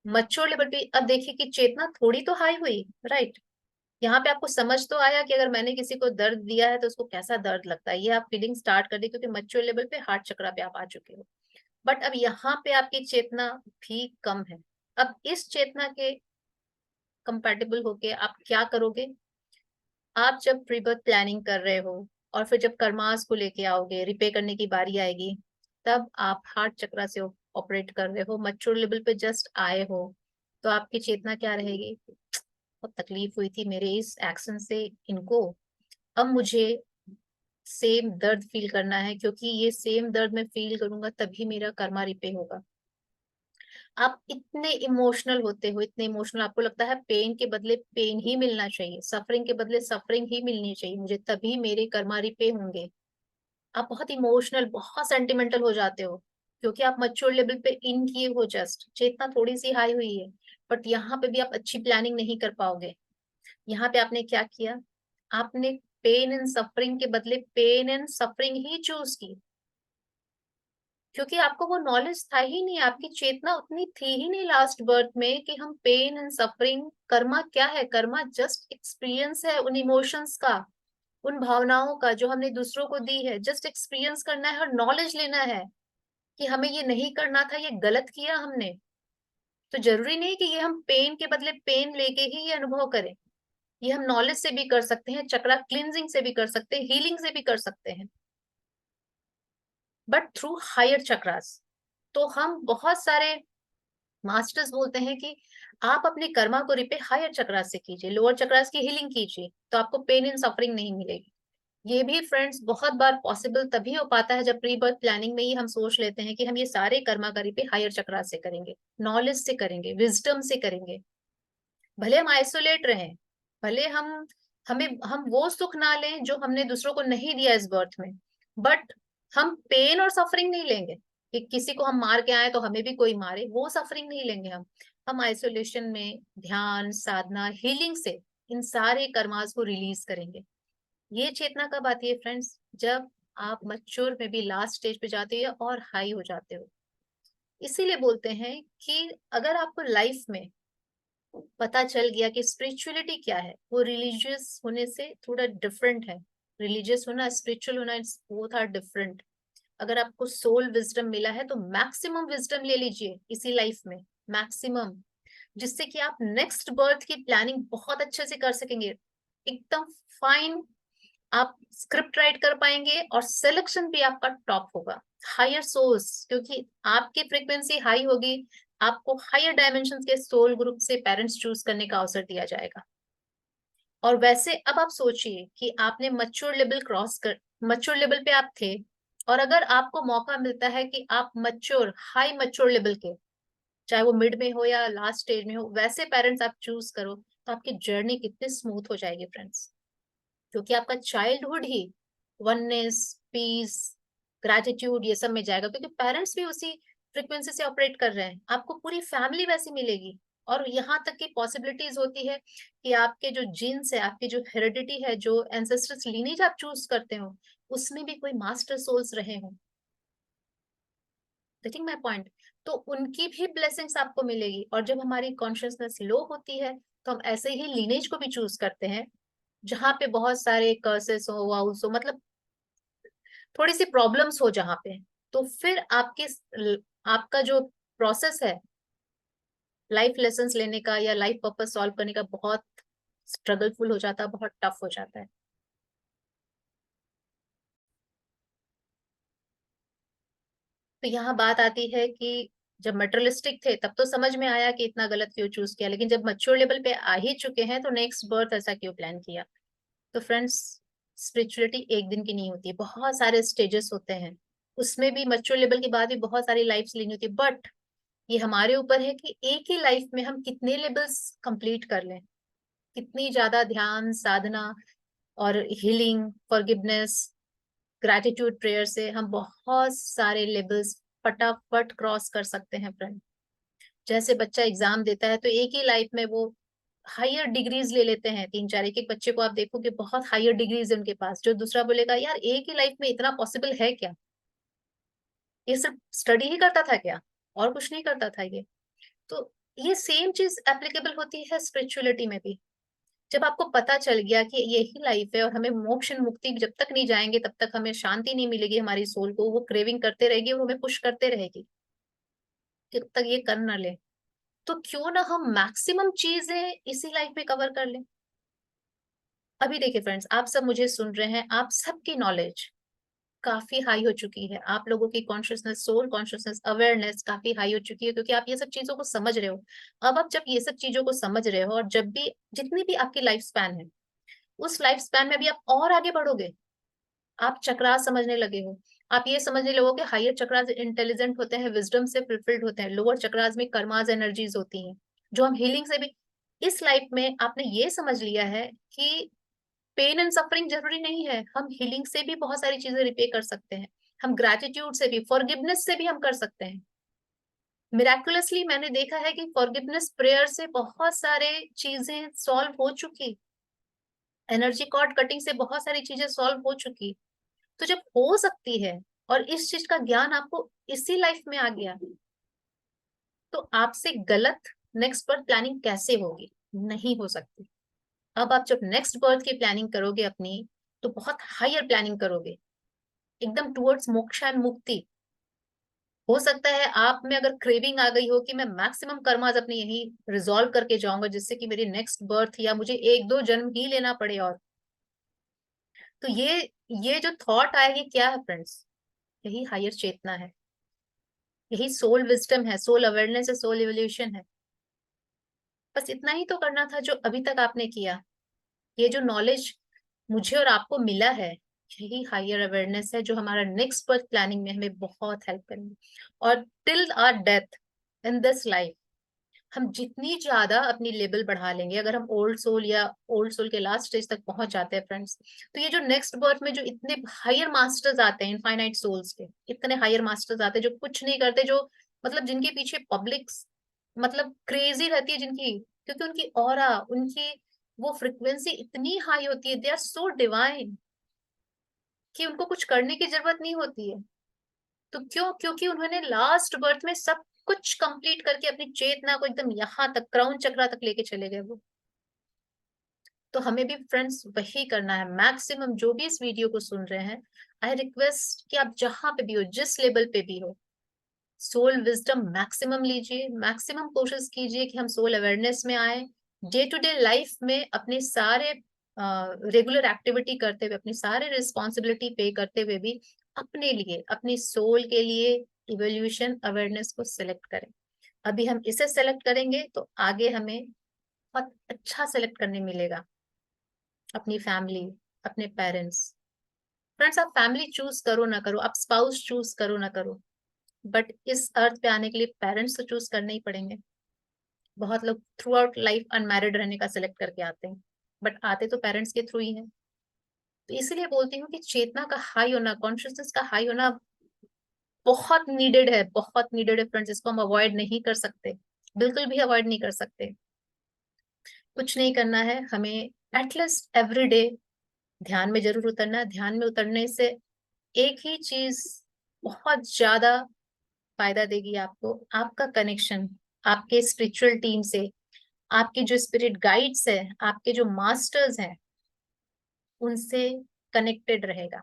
मच्योर लेवल पे, अब देखिए कि चेतना थोड़ी तो हाई हुई, राइट। यहाँ पे आपको समझ तो आया कि अगर मैंने किसी को दर्द दिया है तो उसको कैसा दर्द लगता है, ये आप फीलिंग स्टार्ट कर दी, क्योंकि मच्योर लेवल पे हार्ट चक्रा पे आप आ चुके हो। बट अब यहाँ पे आपकी चेतना भी कम है। अब इस चेतना के कंपैटिबल होके आप क्या करोगे, आप जब प्री बर्थ प्लानिंग कर रहे हो, और फिर जब कर्मास को लेके आओगे, रिपे करने की बारी आएगी, तब आप हार्ट चक्रा से ऑपरेट कर रहे हो, मैच्योर लेवल पे जस्ट आए हो, तो आपकी चेतना क्या रहेगी? बहुत तकलीफ हुई थी मेरे इस एक्शन से इनको, अब मुझे सेम दर्द फील करना है, क्योंकि ये सेम दर्द मैं फील करूंगा तभी मेरा कर्मा रिपे होगा। आप इतने इमोशनल होते हो, इतने इमोशनल, आपको लगता है पेन के बदले पेन ही मिलना चाहिए, सफरिंग के बदले सफरिंग ही मिलनी चाहिए मुझे, तभी मेरे कर्मा रिपे होंगे। आप बहुत इमोशनल, बहुत सेंटिमेंटल हो जाते हो, क्योंकि आप मैच्योर लेवल पे इन किए हो, जस्ट चेतना थोड़ी सी हाई हुई है, बट यहाँ पे भी आप अच्छी प्लानिंग नहीं कर पाओगे। यहाँ पे आपने क्या किया? आपने पेन एंड सफरिंग के बदले पेन एंड सफरिंग ही चूज की, क्योंकि आपको वो नॉलेज था ही नहीं, आपकी चेतना उतनी थी ही नहीं लास्ट बर्थ में कि हम पेन एंड सफरिंग, कर्मा क्या है? कर्मा जस्ट एक्सपीरियंस है उन इमोशंस का, उन भावनाओं का जो हमने दूसरों को दी है, जस्ट एक्सपीरियंस करना है और नॉलेज लेना है कि हमें ये नहीं करना था, ये गलत किया हमने। तो जरूरी नहीं कि ये हम पेन के बदले पेन लेके ही ये अनुभव करें, ये हम नॉलेज से भी कर सकते हैं, चक्रा क्लिनजिंग से भी कर सकते हैं, हीलिंग से भी कर सकते हैं, बट थ्रू हायर चक्रास। तो हम बहुत सारे मास्टर्स बोलते हैं कि आप अपने कर्मा को रिपे हायर चक्रास से कीजिए, लोअर चक्रास की हीलिंग कीजिए, तो आपको पेन एंड सफरिंग नहीं मिलेगी। ये भी फ्रेंड्स बहुत बार पॉसिबल तभी हो पाता है जब प्री बर्थ प्लानिंग में ही हम सोच लेते हैं कि हम ये सारे कर्मा का रिपे हायर चक्रास से करेंगे, नॉलेज से करेंगे, विजडम से करेंगे। भले हम आइसोलेट रहें, भले हम वो सुख ना लें जो हमने दूसरों को नहीं दिया इस बर्थ में, बट हम पेन और सफरिंग नहीं लेंगे कि किसी को हम मार के आए तो हमें भी कोई मारे, वो सफरिंग नहीं लेंगे हम आइसोलेशन में ध्यान साधना हीलिंग से इन सारे कर्मास को रिलीज करेंगे। ये चेतना कब आती है फ्रेंड्स? जब आप मच्योर में भी लास्ट स्टेज पे जाते हो और हाई हो जाते हो। इसीलिए बोलते हैं कि अगर आपको लाइफ में पता चल गया कि स्पिरिचुअलिटी क्या है, वो रिलीजियस होने से थोड़ा डिफरेंट है, रिलीजियस होना स्पिरिचुअल होना बोथ आर डिफरेंट। अगर आपको सोल विजडम मिला है तो मैक्सिमम विजडम ले लीजिए इसी लाइफ में, मैक्सिमम, जिससे कि आप नेक्स्ट बर्थ की प्लानिंग बहुत अच्छे से कर सकेंगे, एकदम फाइन। आप स्क्रिप्ट राइट कर पाएंगे और सिलेक्शन भी आपका टॉप होगा, हायर सोल्स, क्योंकि आपकी फ्रीक्वेंसी हाई होगी, आपको हायर डायमेंशन के सोल ग्रुप से पेरेंट्स चूज करने का अवसर दिया जाएगा। और वैसे अब आप सोचिए कि आपने मच्योर लेवल पे आप थे, और अगर आपको मौका मिलता है कि आप मच्योर हाई मच्योर लेवल के, चाहे वो मिड में हो या लास्ट स्टेज में हो, वैसे पेरेंट्स आप चूज करो, तो आपकी जर्नी कितनी स्मूथ हो जाएगी फ्रेंड्स, क्योंकि आपका चाइल्डहुड ही वननेस, पीस, ग्रैटिट्यूड ये सब में जाएगा, क्योंकि पेरेंट्स भी उसी फ्रिक्वेंसी से ऑपरेट कर रहे हैं, आपको पूरी फैमिली वैसी मिलेगी। और यहाँ तक की पॉसिबिलिटीज होती है कि आपके जो जीन्स है, आपकी जो हेरिडिटी है, जो एंसेस्टर्स लीनेज आप चूज करते हो, उसमें भी कोई मास्टर सोल्स रहे हो। Getting my point? तो उनकी भी ब्लेसिंग्स आपको मिलेगी। और जब हमारी कॉन्शियसनेस लो होती है, तो हम ऐसे ही लीनेज को भी चूज करते हैं जहाँ पे बहुत सारे कर्सेस हो, वाउस हो, मतलब थोड़ी सी प्रॉब्लम्स हो जहाँ पे, तो फिर आपका जो प्रोसेस है लाइफ लेसन्स लेने का या लाइफ पर्पस सॉल्व करने का, बहुत स्ट्रगलफुल हो जाता है, बहुत टफ हो जाता है। तो यहाँ बात आती है कि जब मटेरियलिस्टिक थे तब तो समझ में आया कि इतना गलत क्यों चूज किया, लेकिन जब मैच्योर लेवल पे आ ही चुके हैं तो नेक्स्ट बर्थ ऐसा क्यों प्लान किया? तो फ्रेंड्स, स्पिरिचुअलिटी एक दिन की नहीं होती, बहुत सारे स्टेजेस होते हैं, उसमें भी मैच्योर लेवल के बाद भी बहुत सारी लाइफ लेनी होती है, बट ये हमारे ऊपर है कि एक ही लाइफ में हम कितने लेवल्स कंप्लीट कर लें, कितनी ज्यादा ध्यान साधना और हीलिंग, फॉरगिवनेस, ग्रैटिट्यूड प्रेयर से हम बहुत सारे लेवल्स फटाफट क्रॉस कर सकते हैं फ्रेंड। जैसे बच्चा एग्जाम देता है तो एक ही लाइफ में वो हायर डिग्रीज ले लेते हैं, तीन चार, एक एक बच्चे को आप देखो कि बहुत हायर डिग्रीज है उनके पास, जो दूसरा बोलेगा यार एक ही लाइफ में इतना पॉसिबल है क्या, ये सिर्फ स्टडी ही करता था क्या, और कुछ नहीं करता था ये? तो ये सेम चीज एप्लीकेबल होती है स्पिरिचुअलिटी में भी। जब आपको पता चल गया कि यही लाइफ है और हमें मोक्ष और मुक्ति जब तक नहीं जाएंगे तब तक हमें शांति नहीं मिलेगी, हमारी सोल को वो क्रेविंग करते रहेगी, वो हमें पुश करते रहेगी कि तब तक ये कर ना ले, तो क्यों ना हम मैक्सिमम चीजें इसी लाइफ में कवर कर लें। अभी देखिए फ्रेंड्स, आप सब मुझे सुन रहे हैं, आप सबकी नॉलेज काफी हाई हो चुकी है, आप लोगों की कॉन्शियसनेस, सोल कॉन्शियसनेस, अवेयरनेस काफी हाई हो चुकी है, क्योंकि आप ये सब चीजों को समझ रहे हो। अब आप जब ये सब चीजों को समझ रहे हो, और जब भी जितनी भी आपकी लाइफ स्पैन है, उस लाइफ स्पैन में भी आप और आगे बढ़ोगे। आप चक्रास समझने लगे हो, आप ये समझने लगो कि हायर चक्रास इंटेलिजेंट होते हैं, विजडम से फुलफिल्ड होते हैं, लोअर चक्रास में कर्माज एनर्जीज होती हैं, जो हम हीलिंग से भी। इस लाइफ में आपने ये समझ लिया है कि पेन एंड सफरिंग जरूरी नहीं है, हम हीलिंग से भी बहुत सारी चीजें रिपे कर सकते हैं, हम ग्रेटिट्यूड से भी, फॉरगिवनेस से भी हम कर सकते हैं। मिराकुलसली मैंने देखा है कि फॉरगिवनेस प्रेयर से बहुत सारे चीजें सॉल्व हो चुकी, एनर्जी कॉर्ड कटिंग से बहुत सारी चीजें सॉल्व हो चुकी। तो जब हो सकती है और इस चीज का ज्ञान आपको इसी लाइफ में आ गया, तो आपसे गलत नेक्स्ट बर्थ प्लानिंग कैसे होगी? नहीं हो सकती। अब आप जब नेक्स्ट बर्थ की प्लानिंग करोगे अपनी, तो बहुत हायर प्लानिंग करोगे, एकदम टुवर्ड्स मोक्ष एंड मुक्ति। हो सकता है आप में अगर क्रेविंग आ गई हो कि मैं मैक्सिमम कर्माज अपने यही रिजॉल्व करके जाऊंगा, जिससे कि मेरी नेक्स्ट बर्थ या मुझे एक दो जन्म ही लेना पड़े, और तो ये जो थॉट आए, ये क्या है फ्रेंड्स? यही हायर चेतना है, यही सोल विजडम है, सोल अवेयरनेस है, सोल इवोल्यूशन है। बस इतना ही तो करना था जो अभी तक आपने किया। ये जो नॉलेज मुझे और आपको मिला है, यही हायर अवेयरनेस है, जो हमारा नेक्स्ट बर्थ प्लानिंग में हमें बहुत हेल्प करेंगे। और till our death in this life, हम जितनी ज्यादा अपनी लेवल बढ़ा लेंगे, अगर हम ओल्ड सोल या ओल्ड सोल के लास्ट स्टेज तक पहुंच जाते हैं फ्रेंड्स, तो ये जो नेक्स्ट बर्थ में जो इतने हायर मास्टर्स आते हैं, इनफाइनाइट सोल्स के इतने हायर मास्टर्स आते हैं, जो कुछ नहीं करते, जो मतलब जिनके पीछे पब्लिक मतलब क्रेजी रहती है, जिनकी, क्योंकि उनकी ऑरा, उनकी वो फ्रिक्वेंसी इतनी हाई होती है, दे आर सो डिवाइन, कि उनको कुछ करने की जरूरत नहीं होती है। तो क्यों? क्योंकि उन्होंने लास्ट बर्थ में सब कुछ कंप्लीट करके अपनी चेतना को एकदम यहाँ तक, क्राउन चक्रा तक लेके चले गए वो। तो हमें भी फ्रेंड्स वही करना है। मैक्सिमम जो भी इस वीडियो को सुन रहे हैं, आई रिक्वेस्ट कि आप जहां पे भी हो, जिस लेवल पे भी हो, सोल विजडम मैक्सिमम लीजिए, मैक्सिमम कोशिश कीजिए कि हम सोल अवेयरनेस में आए। डे टू डे लाइफ में अपने सारे रेगुलर एक्टिविटी करते हुए, अपनी सारे रिस्पॉन्सिबिलिटी पे करते हुए भी अपने लिए, अपनी सोल के लिए इवोल्यूशन अवेयरनेस को सिलेक्ट करें। अभी हम इसे सेलेक्ट करेंगे तो आगे हमें बहुत अच्छा सेलेक्ट करने मिलेगा, अपनी फैमिली, अपने पेरेंट्स। फ्रेंड्स, आप फैमिली चूज करो ना करो, आप स्पाउस चूज करो ना करो, बट इस अर्थ पे आने के लिए पेरेंट्स तो चूज करने ही पड़ेंगे। बहुत लोग थ्रू आउट लाइफ अनमैरिड रहने का सिलेक्ट करके आते हैं, बट आते तो पेरेंट्स के थ्रू ही है। तो इसीलिए बोलती हूँ कि चेतना का हाई होना, कॉन्शियसनेस का हाई होना बहुत नीडेड है, बहुत नीडेड है फ्रेंड्स। इसको हम अवॉइड नहीं कर सकते, बिल्कुल भी अवॉइड नहीं कर सकते। कुछ नहीं करना है हमें, एटलीस्ट एवरी डे ध्यान में जरूर उतरना है। ध्यान में उतरने से एक ही चीज बहुत ज्यादा फायदा देगी आपको, आपका कनेक्शन आपके स्पिरिचुअल टीम से, आपके जो स्पिरिट गाइड्स है, आपके जो मास्टर्स हैं, उनसे कनेक्टेड रहेगा।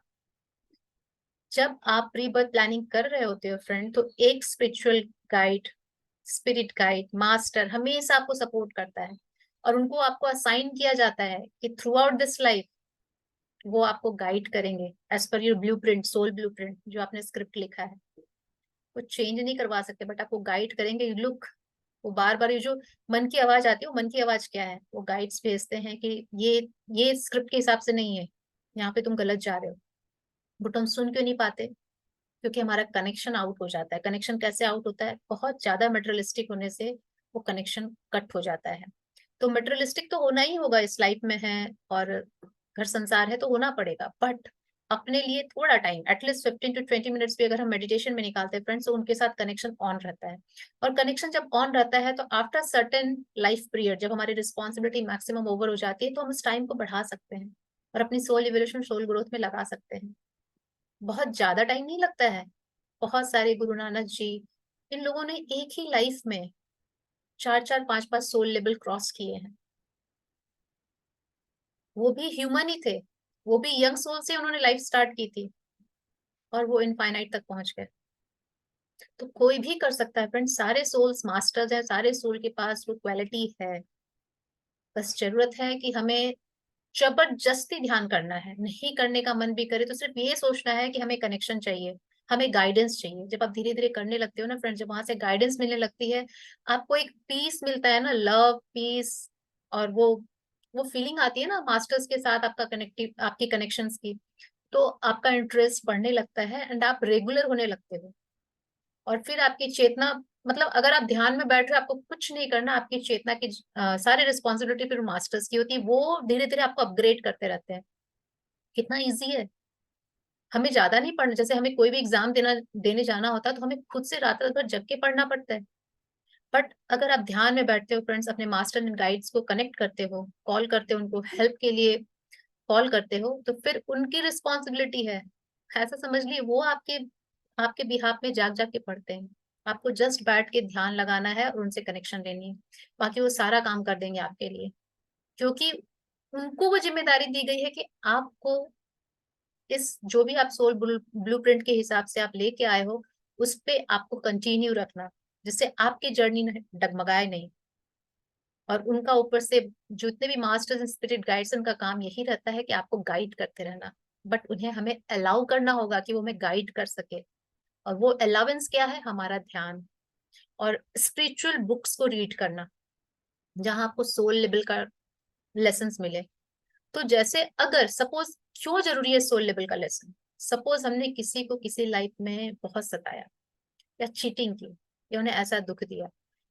जब आप प्री बर्थ प्लानिंग कर रहे होते हो फ्रेंड, तो एक spiritual guide, spirit guide, master हमेशा आपको सपोर्ट करता है, और उनको आपको असाइन किया जाता है कि थ्रू आउट दिस लाइफ वो आपको गाइड करेंगे as per your blueprint, soul blueprint, जो आपने स्क्रिप्ट लिखा है। वो चेंज नहीं करवा सकते, बट आपको गाइड करेंगे। लुक, वो बार बार ये जो मन की आवाज आती है, वो मन की आवाज क्या है? वो गाइड्स भेजते हैं कि ये स्क्रिप्ट के हिसाब से नहीं है, यहाँ पे तुम गलत जा रहे हो। बट हम सुन क्यों नहीं पाते? क्योंकि हमारा कनेक्शन आउट हो जाता है। कनेक्शन कैसे आउट होता है? बहुत ज्यादा मटेरियलिस्टिक होने से वो कनेक्शन कट हो जाता है। तो मटेरियलिस्टिक तो होना ही होगा, इस लाइफ में है और घर संसार है तो होना पड़ेगा, बट अपने लिए थोड़ा टाइम, एटलीस्ट 15 to 20 मिनट्स भी अगर हम मेडिटेशन में निकालते हैं फ्रेंड्स, तो उनके साथ कनेक्शन ऑन रहता है। और कनेक्शन जब ऑन रहता है, तो आफ्टर सर्टेन लाइफ पीरियड, जब हमारी रिस्पॉन्सिबिलिटी मैक्सिमम ओवर हो जाती है, तो हम उस टाइम को बढ़ा सकते हैं और अपनी सोल इवोल्यूशन, सोल ग्रोथ में लगा सकते हैं। बहुत ज्यादा टाइम नहीं लगता है। बहुत सारे गुरु नानक जी, इन लोगों ने एक ही लाइफ में चार चार पांच पांच सोल लेवल क्रॉस किए हैं। वो भी ह्यूमन ही थे, वो भी यंग सोल से उन्होंने लाइफ स्टार्ट की थी, और वो इनफाइनाइट तक पहुंच गए। तो कोई भी कर सकता है फ्रेंड, सारे सोल्स मास्टर्स हैं, सारे सोल के पास वो क्वालिटी है। बस जरूरत है कि हमें जबरदस्ती ध्यान करना है, नहीं करने का मन भी करे तो सिर्फ ये सोचना है कि हमें कनेक्शन चाहिए, हमें गाइडेंस चाहिए। जब आप धीरे धीरे करने लगते हो ना फ्रेंड्स, जब वहां से गाइडेंस मिलने लगती है, आपको एक पीस मिलता है ना, लव पीस, और वो फीलिंग आती है ना मास्टर्स के साथ आपका कनेक्टिव, आपकी कनेक्शंस की, तो आपका इंटरेस्ट बढ़ने लगता है एंड आप रेगुलर होने लगते हो। और फिर आपकी चेतना, मतलब अगर आप ध्यान में बैठ रहे हो, आपको कुछ नहीं करना, आपकी चेतना की सारी रिस्पॉन्सिबिलिटी फिर मास्टर्स की होती है, वो धीरे धीरे आपको अपग्रेड करते रहते हैं। कितना इजी है। हमें ज्यादा नहीं पढ़ना, जैसे हमें कोई भी एग्जाम देने जाना होता है तो हमें खुद से रात रात भर जग के पढ़ना पड़ता है। बट अगर आप ध्यान में बैठते हो फ्रेंड्स, अपने मास्टर एंड गाइड्स को कनेक्ट करते हो, कॉल करते हो, उनको हेल्प के लिए कॉल करते हो, तो फिर उनकी रिस्पॉन्सिबिलिटी है, ऐसा समझ लिए वो आपके आपके बिहाफ में जाग जाग के पढ़ते हैं। आपको जस्ट बैठ के ध्यान लगाना है और उनसे कनेक्शन लेनी है, बाकी वो सारा काम कर देंगे आपके लिए। क्योंकि उनको वो जिम्मेदारी दी गई है कि आपको इस जो भी आप सोल ब्लूप्रिंट के हिसाब से आप लेके आए हो, उस पे आपको कंटिन्यू रखना, जिससे आपकी जर्नी डगमगाए नहीं। और उनका ऊपर से जितने भी मास्टर्स स्पिरिट गाइड्स, उनका काम यही रहता है कि आपको गाइड करते रहना। बट उन्हें हमें अलाउ करना होगा कि वो हमें गाइड कर सके, और वो अलाउंस क्या है, हमारा ध्यान और स्पिरिचुअल बुक्स को रीड करना, जहां आपको सोल लेवल का लेसन्स मिले। तो जैसे अगर सपोज, क्यों जरूरी है सोल लेवल का लेसन, सपोज हमने किसी को किसी लाइफ में बहुत सताया या चीटिंग की या उन्हें ऐसा दुख दिया,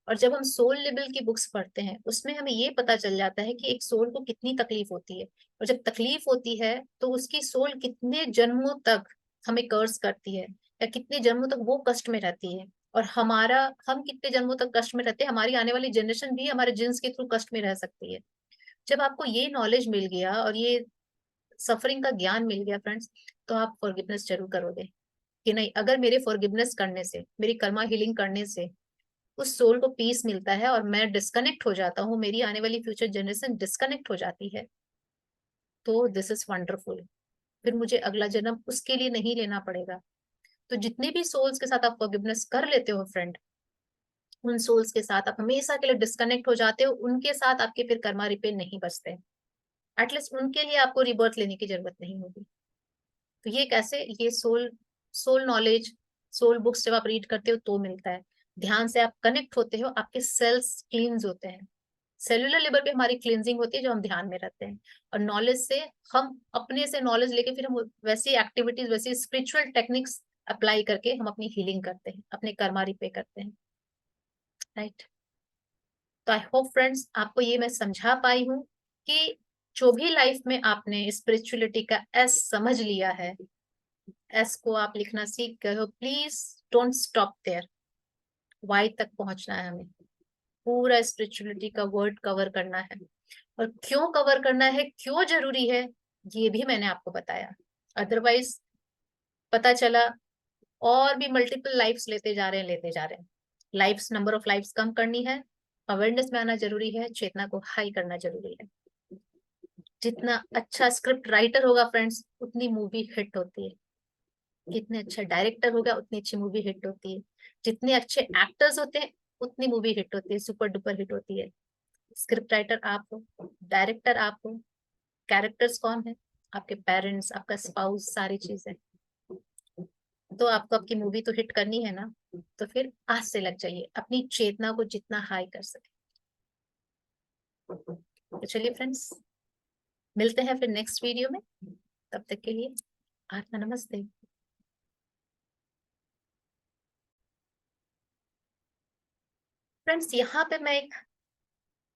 और जब हम सोल लेवल की बुक्स पढ़ते हैं उसमें हमें ये पता चल जाता है कि एक सोल को कितनी तकलीफ होती है, और जब तकलीफ होती है तो उसकी सोल कितने जन्मों तक हमें कर्स करती है, या कितने जन्मों तक वो कष्ट में रहती है, और हम कितने जन्मों तक कष्ट में रहते हैं, हमारी आने वाली जनरेशन भी हमारे जिन्स के थ्रू कष्ट में रह सकती है। जब आपको ये नॉलेज मिल गया और ये सफरिंग का ज्ञान मिल गया फ्रेंड्स, तो आप फॉरगिवनेस जरूर करोगे कि नहीं, अगर मेरे फॉरगिवनेस करने से, मेरी कर्मा हीलिंग करने से उस सोल को पीस मिलता है और मैं डिस्कनेक्ट हो जाता हूँ, मेरी आने वाली फ्यूचर जनरेशन डिस्कनेक्ट हो जाती है, तो दिस इज वंडरफुल। फिर मुझे अगला जन्म उसके लिए नहीं लेना पड़ेगा। तो जितने भी सोल्स के साथ आप फॉरगिवनेस कर लेते हो फ्रेंड, उन सोल्स के साथ आप हमेशा के लिए डिस्कनेक्ट हो जाते हो, उनके साथ आपके फिर कर्मा रिपे नहीं बचते। एटलीस्ट उनके लिए आपको रिबर्थ लेने की जरूरत नहीं होगी। तो ये कैसे, ये soul soul knowledge, soul books जब आप रीड करते हो तो मिलता है। ध्यान से आप कनेक्ट होते हो, आपके सेल्स क्लींस होते हैं, सेलुलर लेवल पे हमारी क्लींजिंग होती है जो हम ध्यान में रहते हैं। और नॉलेज से, हम अपने से नॉलेज लेके फिर हम वैसी एक्टिविटीज, वैसी स्पिरिचुअल टेक्निक्स अप्लाई करके हम अपनी हीलिंग करते हैं, अपने कर्मा रिपे करते हैं। राइट। तो आई होप फ्रेंड्स आपको ये मैं समझा पाई हूँ कि जो भी लाइफ में आपने स्पिरिचुअलिटी का एस समझ लिया है, एस को आप लिखना सीख गए हो, प्लीज डोंट स्टॉप देयर, वाई तक पहुंचना है हमें। पूरा स्पिरिचुअलिटी का वर्ड कवर करना है, और क्यों कवर करना है, क्यों जरूरी है, ये भी मैंने आपको बताया। अदरवाइज पता चला और भी मल्टीपल लाइफ्स लेते जा रहे हैं। लाइफ्स, नंबर ऑफ लाइफ्स कम करनी है, अवेयरनेस में आना जरूरी है, चेतना को हाई करना जरूरी है। जितना अच्छा स्क्रिप्ट राइटर होगा फ्रेंड्स, उतनी मूवी हिट होती है। जितने अच्छा डायरेक्टर होगा उतनी अच्छी मूवी हिट होती है। जितने अच्छे एक्टर्स होते हैं उतनी मूवी हिट होती है, सुपर डुपर हिट होती है। स्क्रिप्ट राइटर आप हो, डायरेक्टर आप हो, कैरेक्टर्स कौन है, आपके पेरेंट्स, आपका स्पाउस, सारी चीजें। तो आपको आपकी मूवी तो हिट करनी है ना, तो फिर आज से लग जाइए अपनी चेतना को जितना हाई कर सके। तो चलिए फ्रेंड्स, मिलते हैं फिर नेक्स्ट वीडियो में। तब तक के लिए आत्मा नमस्ते। फ्रेंड्स, यहाँ पे मैं एक,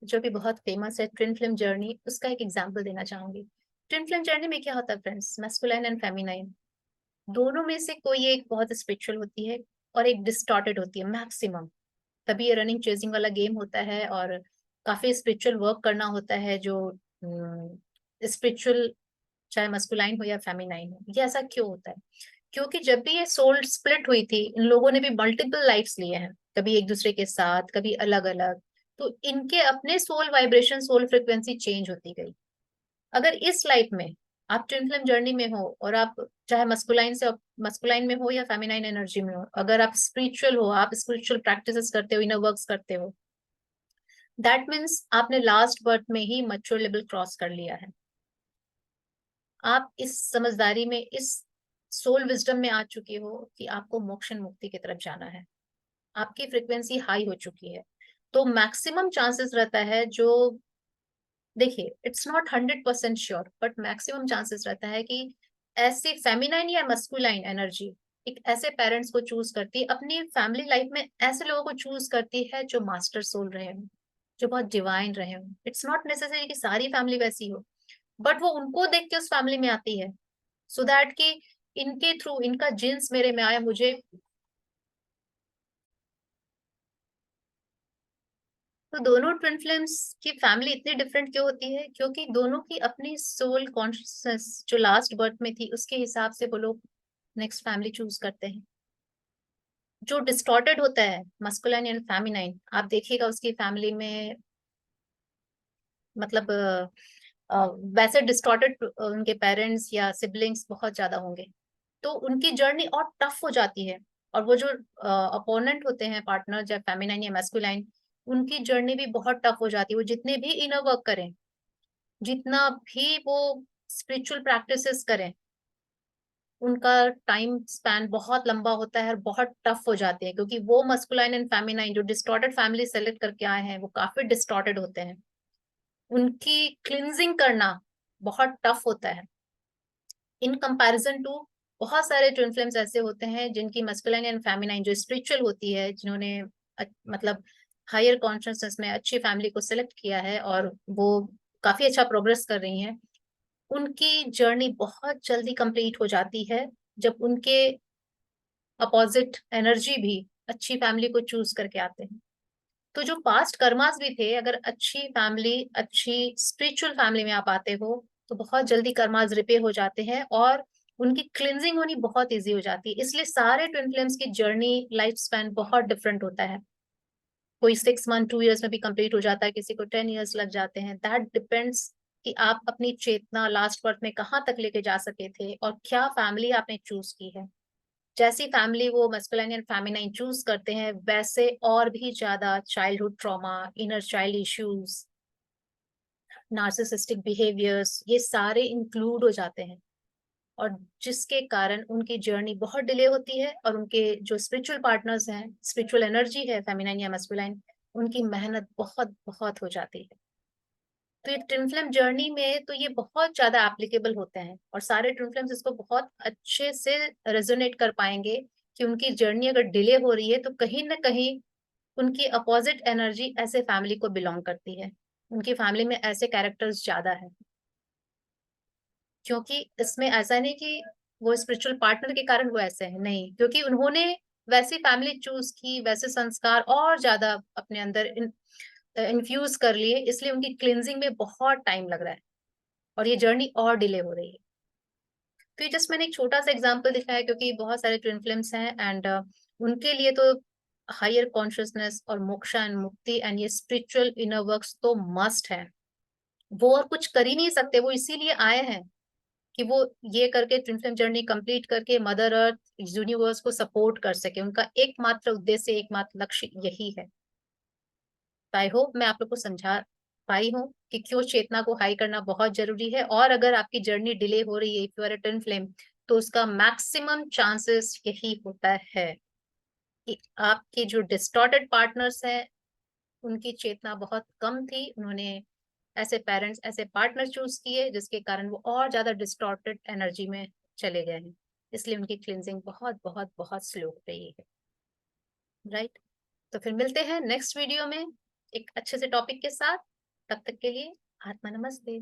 जो भी बहुत फेमस है, ट्विन फ्लेम जर्नी, उसका एक एग्जांपल देना चाहूंगी। ट्विन फ्लेम जर्नी में क्या होता है फ्रेंड्स, मैस्कुलाइन एंड फेमिनाइन, दोनों में से कोई एक बहुत स्पिरिचुअल होती है और एक डिस्टॉर्टेड होती है मैक्सिमम। तभी ये रनिंग चेजिंग वाला गेम होता है, और काफी स्पिरिचुअल वर्क करना होता है, जो स्पिरिचुअल, चाहे मस्कुलाइन हो या फेमिनाइन हो। ये ऐसा क्यों होता है, क्योंकि जब भी ये सोल स्प्लिट हुई थी, इन लोगों ने भी मल्टीपल लाइफ्स लिए हैं, कभी एक दूसरे के साथ, कभी अलग अलग। तो इनके अपने soul vibration, soul frequency change होती गई। अगर इस लाइफ में आप ट्विन फ्लेम जर्नी में हो, और आप चाहे मस्कुलाइन में हो या फेमिनाइन एनर्जी में हो, अगर आप स्पिरिचुअल हो, आप स्पिरिचुअल प्रैक्टिसेस करते हो, इनर वर्क्स करते हो, दैट मीन्स आपने लास्ट बर्थ में ही मैच्योर लेवल क्रॉस कर लिया है। आप इस समझदारी में, इस सोल विजडम में आ चुके हो कि आपको मोक्ष एंड मुक्ति की तरफ जाना है, आपकी फ्रिक्वेंसी हाई हो चुकी है, तो मैक्सिमम चांसेस रहता है, जो देखिए it's not 100% sure, but maximum chances रहता है कि ऐसी फेमिनाइन या मस्कुलाइन एनर्जी एक ऐसे पेरेंट्स को चूज करती है, अपनी फैमिली लाइफ में ऐसे लोगों को चूज करती है जो मास्टर सोल रहे हो, जो बहुत डिवाइन रहे हो। इट्स नॉट नेसेसरी कि सारी फैमिली वैसी हो, बट वो उनको देख के उस फैमिली में आती है, सो दैट कि इनके थ्रू इनका जीन्स मेरे में आया, मुझे। तो दोनों ट्विन फ्लेम्स की फैमिली इतनी डिफरेंट क्यों होती है? क्योंकि दोनों की अपनी सोल कॉन्शियसनेस जो लास्ट बर्थ में थी उसके हिसाब से वो लोग नेक्स्ट फैमिली चूज करते हैं। जो डिस्टॉर्टेड होता है मस्कुलाइन एंड फेमिनाइन, आप देखिएगा उसकी फैमिली में, मतलब वैसे डिस्टॉर्टेड उनके पेरेंट्स या सिबलिंग्स बहुत ज्यादा होंगे, तो उनकी जर्नी और टफ हो जाती है। और वो जो अपोनेंट होते हैं पार्टनर, जब फेमिनाइन या मैस्कुलाइन, उनकी जर्नी भी बहुत टफ हो जाती है। वो जितने भी इनर वर्क करें, जितना भी वो स्पिरिचुअल प्रैक्टिसेस करें, उनका टाइम स्पैन बहुत लंबा होता है और बहुत टफ हो जाते हैं, क्योंकि वो मस्कुलाइन एंड फेमिनाइन जो डिस्टॉर्टेड फैमिली सेलेक्ट करके आए हैं वो काफी डिस्टॉर्टेड होते हैं। उनकी क्लिनजिंग करना बहुत टफ होता है इन कंपैरिजन टू बहुत सारे ट्विन फ्लेम्स ऐसे होते हैं जिनकी मस्कुलाइन एंड फेमिनाइन जो स्पिरिचुअल होती है, जिन्होंने मतलब हायर कॉन्शियसनेस में अच्छी फैमिली को सिलेक्ट किया है और वो काफी अच्छा प्रोग्रेस कर रही हैं, उनकी जर्नी बहुत जल्दी कंप्लीट हो जाती है जब उनके अपोजिट एनर्जी भी अच्छी फैमिली को चूज करके आते हैं। तो जो पास्ट कर्मास भी थे, अगर अच्छी फैमिली, अच्छी स्पिरिचुअल फैमिली में आप आते हो तो बहुत जल्दी कर्मास रिपे हो जाते हैं और उनकी क्लिनजिंग होनी बहुत इजी हो जाती है। इसलिए सारे ट्विन फ्लेम्स की जर्नी लाइफ स्पैन बहुत डिफरेंट होता है। कोई 6 मंथ 2 इयर्स में भी कंप्लीट हो जाता है, किसी को 10 इयर्स लग जाते हैं। दैट डिपेंड्स कि आप अपनी चेतना लास्ट बर्थ में कहाँ तक लेके जा सके थे और क्या फैमिली आपने चूज की है। जैसी फैमिली वो मस्कुलाइन एंड फेमिनाइन चूज करते हैं, वैसे और भी ज्यादा childhood trauma, inner child issues, narcissistic behaviours, ये सारे इंक्लूड हो जाते हैं। और जिसके कारण उनकी जर्नी बहुत डिले होती है और उनके जो स्पिरिचुअल पार्टनर्स हैं, स्पिरिचुअल एनर्जी है फेमिनाइन या मस्कुलाइन, उनकी मेहनत बहुत बहुत हो जाती है। तो ये ट्विन फ्लेम जर्नी में तो ये बहुत ज्यादा एप्लीकेबल होते हैं और सारे ट्विन फ्लेम्स इसको बहुत अच्छे से रेजोनेट कर पाएंगे कि उनकी जर्नी अगर डिले हो रही है तो कहीं ना कहीं उनकी अपोजिट एनर्जी ऐसे फैमिली को बिलोंग करती है, उनकी फैमिली में ऐसे कैरेक्टर्स ज्यादा है। क्योंकि इसमें ऐसा नहीं कि वो स्पिरिचुअल पार्टनर के कारण वो ऐसे है, नहीं, क्योंकि उन्होंने वैसी फैमिली चूज की, वैसे संस्कार और ज्यादा अपने अंदर इन्फ्यूज कर लिए, इसलिए उनकी क्लिनजिंग में बहुत टाइम लग रहा है और ये जर्नी और डिले हो रही है। तो ये जस्ट मैंने एक छोटा सा एग्जांपल दिखाया क्योंकि बहुत सारे ट्विन फ्लेम्स हैं एंड उनके लिए तो हायर कॉन्शियसनेस और मोक्षा एंड मुक्ति एंड ये स्पिरिचुअल इनर वर्क्स तो मस्ट है। वो और कुछ कर ही नहीं सकते, वो इसीलिए आए हैं कि वो ये करके ट्विन फ्लेम जर्नी कंप्लीट करके मदर अर्थ यूनिवर्स को सपोर्ट कर सके। उनका एकमात्र उद्देश्य, एकमात्र लक्ष्य यही है। आई होप मैं आप लोग को समझा पाई हूँ कि क्यों चेतना को हाई करना बहुत जरूरी है। और अगर आपकी जर्नी डिले हो रही है, if you are a twin flame, तो उसका मैक्सिमम चांसेस यही होता है कि आपके जो डिस्टॉर्टेड पार्टनर्स हैं उनकी चेतना बहुत कम थी, उन्होंने ऐसे पेरेंट्स, ऐसे पार्टनर चूज किए जिसके कारण वो और ज्यादा डिस्टॉर्टेड एनर्जी में चले गए हैं, इसलिए उनकी क्लिनजिंग बहुत बहुत बहुत स्लो हो रही है। राइट। तो फिर मिलते हैं नेक्स्ट वीडियो में एक अच्छे से टॉपिक के साथ। तब तक के लिए आत्मा नमस्ते।